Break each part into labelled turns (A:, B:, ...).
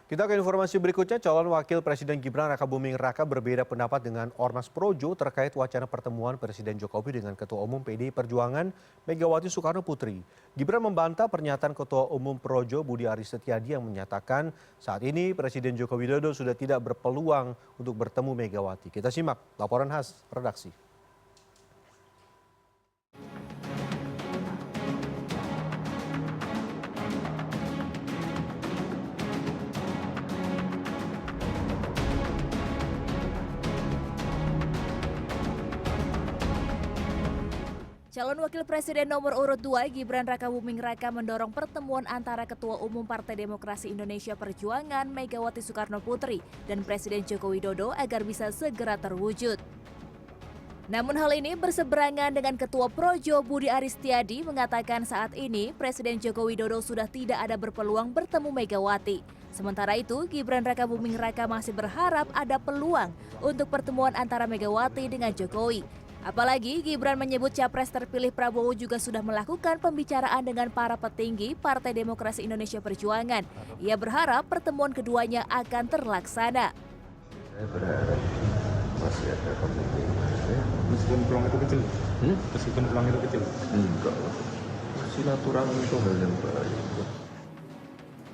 A: Kita ke informasi berikutnya, calon wakil Presiden Gibran Rakabuming Raka berbeda pendapat dengan Ormas Projo terkait wacana pertemuan Presiden Jokowi dengan Ketua Umum PDI Perjuangan Megawati Soekarno Putri. Gibran membantah pernyataan Ketua Umum Projo Budi Aris Setiadi yang menyatakan saat ini Presiden Joko Widodo sudah tidak berpeluang untuk bertemu Megawati. Kita simak laporan khas redaksi.
B: Calon Wakil Presiden nomor urut 2 Gibran Rakabuming Raka mendorong pertemuan antara Ketua Umum Partai Demokrasi Indonesia Perjuangan Megawati Soekarno Putri dan Presiden Joko Widodo agar bisa segera terwujud. Namun hal ini berseberangan dengan Ketua Projo Budi Aris Setiadi mengatakan saat ini Presiden Joko Widodo sudah tidak ada berpeluang bertemu Megawati. Sementara itu, Gibran Rakabuming Raka masih berharap ada peluang untuk pertemuan antara Megawati dengan Jokowi. Apalagi Gibran menyebut capres terpilih Prabowo juga sudah melakukan pembicaraan dengan para petinggi Partai Demokrasi Indonesia Perjuangan. Ia berharap pertemuan keduanya akan terlaksana.
C: Saya berharap masih ada kemungkinan.
D: Meskipun peluang itu kecil? Meskipun peluang itu kecil?
C: Enggak. Silaturahmi itu hal yang baik.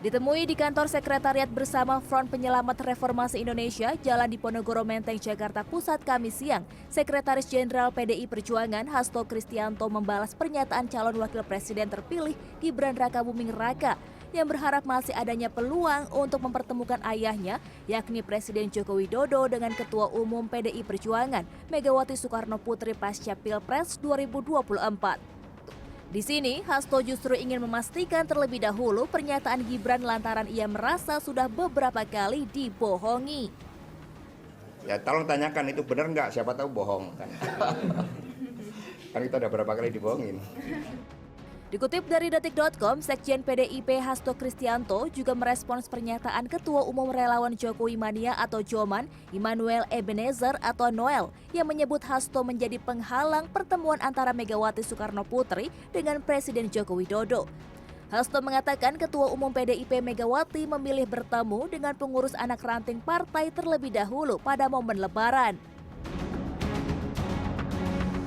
B: Ditemui di kantor sekretariat bersama Front Penyelamat Reformasi Indonesia, Jalan Diponegoro Menteng, Jakarta Pusat, Kamis siang, Sekretaris Jenderal PDI Perjuangan Hasto Kristianto membalas pernyataan calon wakil presiden terpilih Gibran Rakabuming Raka yang berharap masih adanya peluang untuk mempertemukan ayahnya, yakni Presiden Joko Widodo dengan Ketua Umum PDI Perjuangan Megawati Soekarno Putri pasca Pilpres 2024. Di sini, Hasto justru ingin memastikan terlebih dahulu pernyataan Gibran lantaran ia merasa sudah beberapa kali dibohongi.
E: Ya tolong tanyakan itu benar nggak, siapa tahu bohong kan. Kan kita udah berapa kali dibohongin.
B: Dikutip dari Detik.com, Sekjen PDIP Hasto Kristianto juga merespons pernyataan Ketua Umum Relawan Jokowi Mania atau Joman, Immanuel Ebenezer atau Noel, yang menyebut Hasto menjadi penghalang pertemuan antara Megawati Soekarno Putri dengan Presiden Joko Widodo. Hasto mengatakan Ketua Umum PDIP Megawati memilih bertemu dengan pengurus anak ranting partai terlebih dahulu pada momen Lebaran.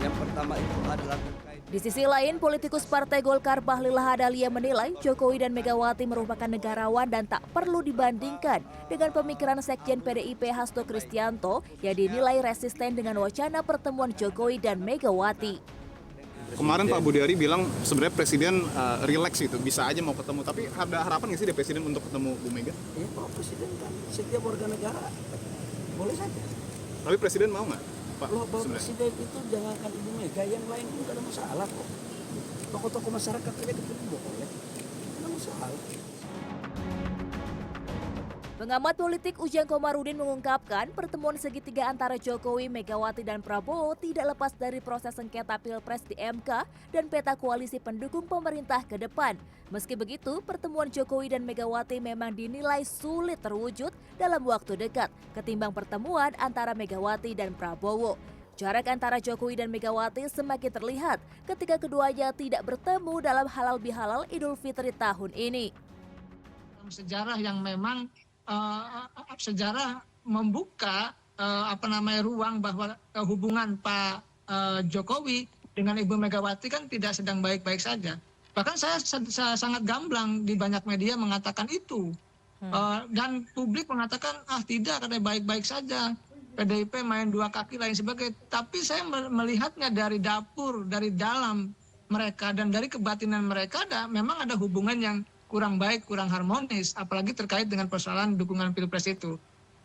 F: Yang pertama itu adalah
B: Di sisi lain, politikus Partai Golkar Bahlil Lahadalia menilai Jokowi dan Megawati merupakan negarawan dan tak perlu dibandingkan dengan pemikiran Sekjen PDIP Hasto Kristianto yang dinilai resisten dengan wacana pertemuan Jokowi dan Megawati.
D: Kemarin Pak Budi Ari bilang sebenarnya Presiden relax itu, bisa aja mau ketemu. Tapi ada harapan nggak sih dari Presiden untuk ketemu Bu Mega?
F: ya Pak Presiden kan setiap warga negara boleh saja.
D: Tapi Presiden mau nggak, Pak?
F: Loh, Pak
D: Sebenarnya
F: Presiden itu jangankan Ibu Mega, yang lain pun gak ada masalah kok. Tokoh-tokoh masyarakat aja ketemu boleh, gak ada masalah.
B: Pengamat politik Ujang Komarudin mengungkapkan pertemuan segitiga antara Jokowi, Megawati, dan Prabowo tidak lepas dari proses sengketa Pilpres di MK dan peta koalisi pendukung pemerintah ke depan. Meski begitu, pertemuan Jokowi dan Megawati memang dinilai sulit terwujud dalam waktu dekat ketimbang pertemuan antara Megawati dan Prabowo. Jarak antara Jokowi dan Megawati semakin terlihat ketika keduanya tidak bertemu dalam halal bihalal Idul Fitri tahun ini.
G: Sejarah yang memang sejarah membuka ruang bahwa hubungan Pak Jokowi dengan Ibu Megawati kan tidak sedang baik-baik saja. Bahkan saya sangat gamblang di banyak media mengatakan itu. Dan publik mengatakan tidak, katanya baik-baik saja. PDIP main dua kaki lain sebagainya. Tapi saya melihatnya dari dapur, dari dalam mereka dan dari kebatinan mereka memang ada hubungan yang kurang baik, kurang harmonis, apalagi terkait dengan persoalan dukungan Pilpres itu.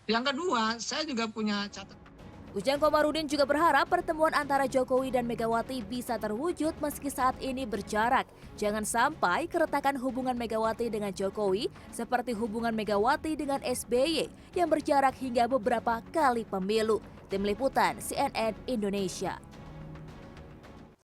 G: Yang kedua, saya juga punya catatan.
B: Ujang Komarudin juga berharap pertemuan antara Jokowi dan Megawati bisa terwujud meski saat ini berjarak. Jangan sampai keretakan hubungan Megawati dengan Jokowi seperti hubungan Megawati dengan SBY yang berjarak hingga beberapa kali pemilu. Tim Liputan CNN Indonesia.